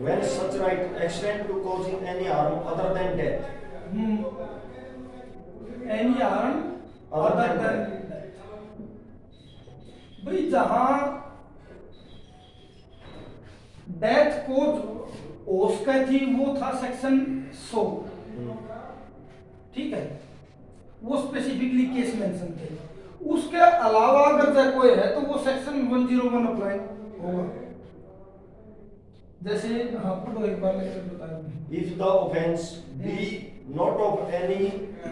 when such right extend to causing any harm other than death. Any harm Other other than than भाई जहां death को उसका थी वो था सेक्शन 100, ठीक है, वो स्पेसिफिकली केस मेंशन थे। उसके अलावा अगर चाहे कोई है तो वो सेक्शन 101 अप्लाई होगा। जैसे हाँ पढ़ो एक बार लेकर बताया। If the offense be not of any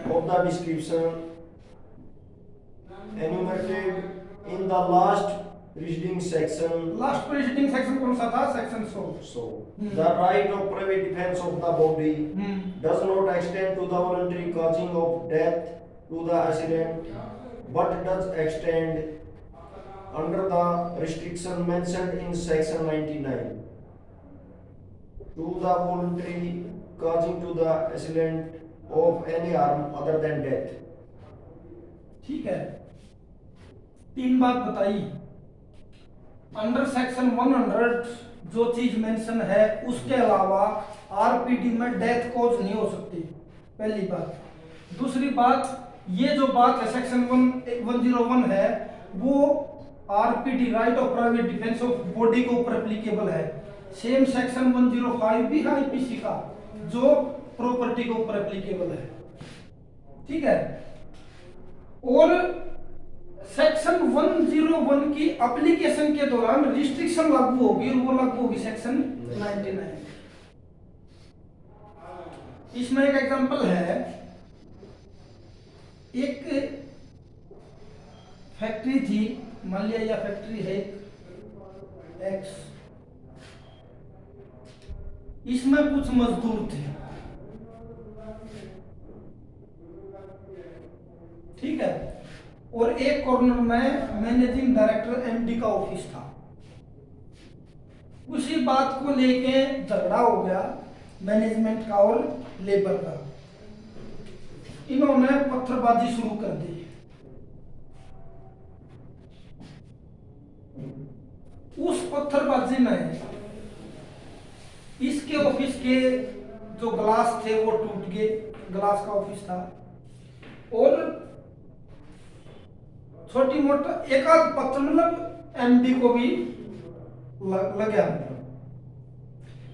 of the description enumerated in the last preceding section, last presiding section कौन सा था? Section 100। so the right of private defense of the body does not extend to the voluntary causing of death to the assailant, but does extend under the restriction mentioned in section 99 to the voluntary causing to the assailant of any harm other than death. ठीक है, तीन बात बताई। Under section 100 जो चीज mention है उसके अलावा आरपीडी में डेथ कॉज नहीं हो सकती, पहली बात। दूसरी बात, ये जो बात है सेक्शन 101 है वो RPD right of private defence of body के ऊपर एप्लीकेबल है। सेम सेक्शन 105 भी है आईपीसी का जो प्रॉपर्टी के ऊपर एप्लीकेबल है, ठीक है। और सेक्शन 101 की एप्लीकेशन के दौरान रिस्ट्रिक्शन लागू होगी और वो लागू होगी सेक्शन 99। इसमें एक एग्जांपल है, एक फैक्ट्री थी, मान लिया यह फैक्ट्री है एक्स, इसमें कुछ मजदूर थे, ठीक है, और एक कॉर्नर में मैनेजिंग डायरेक्टर एमडी का ऑफिस था। उसी बात को लेके झगड़ा हो गया मैनेजमेंट का और लेबर का। इन्होंने पत्थरबाजी शुरू कर दी। उस पत्थरबाजी में इसके ऑफिस के जो ग्लास थे वो टूट गए, ग्लास का ऑफिस था, और छोटी मोटा एक आध पत्थर मतलब एमडी को भी लग गया।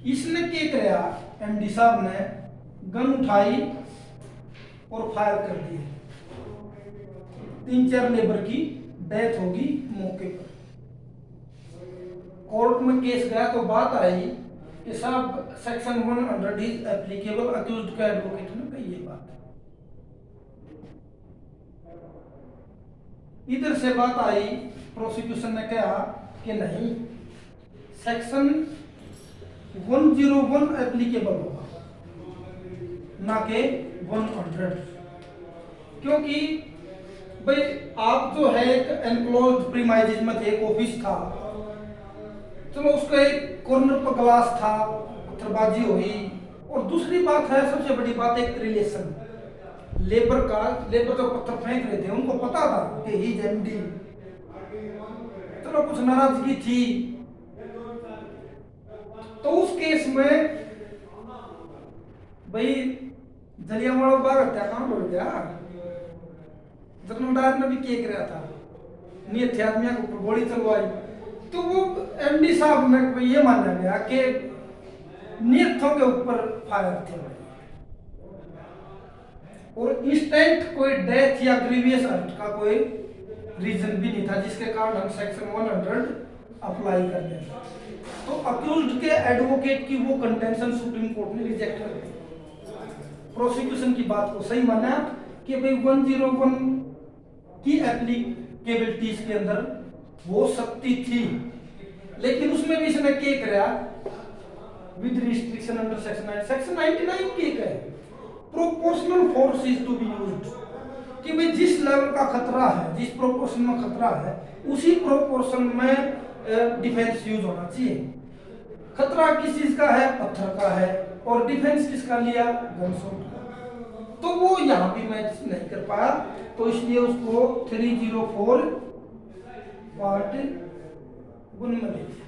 इसने क्या किया, एमडी साहब ने गन उठाई और फायर कर दिए। 3-4 लेबर की डेथ होगी मौके पर। कोर्ट में केस गया तो बात आई कि साहब सेक्शन 100 इज एप्लीकेबल, अक्यूज्ड का एडवोकेट ने कही ये बात। इधर से बात आई, प्रोसिक्यूशन ने कहा कि नहीं, सेक्शन 101 एप्लीकेबल होगा ना कि 100, क्योंकि भाई आप जो है एक एनक्लोज्ड प्रीमाइसेस में थे, एक ऑफिस था, चलो उसका एक कॉर्नर पर ग्लास था, पत्थरबाजी हुई। और दूसरी बात है, सबसे बड़ी बात, एक रिलेशन लेबर का, लेबर जो पत्थर फेंक रहे थे उनको पता था कि ही एमडी, चलो कुछ नाराजगी थी। तो उस केस में भाई जलियांवाला बाग हत्याकांड हो गया, जनरल डायर ने भी केक रहा था, नियत आदमी के ऊपर गोली चलवाई। तो वो एमडी साहब ने ये माना गया कि नियतों के ऊपर फायर थे और इंस्टेंट कोई डेथ या ग्रीवियस हर्ट का कोई रीजन भी नहीं था जिसके कारण हम सेक्शन 100 अप्लाई कर दें। तो अक्यूज्ड के एडवोकेट की वो कंटेंशन सुप्रीम कोर्ट ने रिजेक्ट कर दी। प्रोसिक्यूशन की बात को सही माना कि भाई 101 की एप्लीकेबिलिटीज के अंदर वो शक्ति थी, लेकिन उसमें भी इसने क्या किया, विद रिस्ट्रिक्शन अंडर सेक्शन 99 की है, proportional force is to be used, कि भाई जिस लेवल का खतरा है, जिस प्रोपोर्शन में खतरा है, उसी प्रोपोर्शन में डिफेंस यूज होना चाहिए। खतरा किस चीज का है? पत्थर का है, और डिफेंस किसका लिया? गनशॉट का। तो वो यहाँ भी मैच नहीं कर पाया, तो इसलिए उसको 304 पार्ट 1 में ले लिया।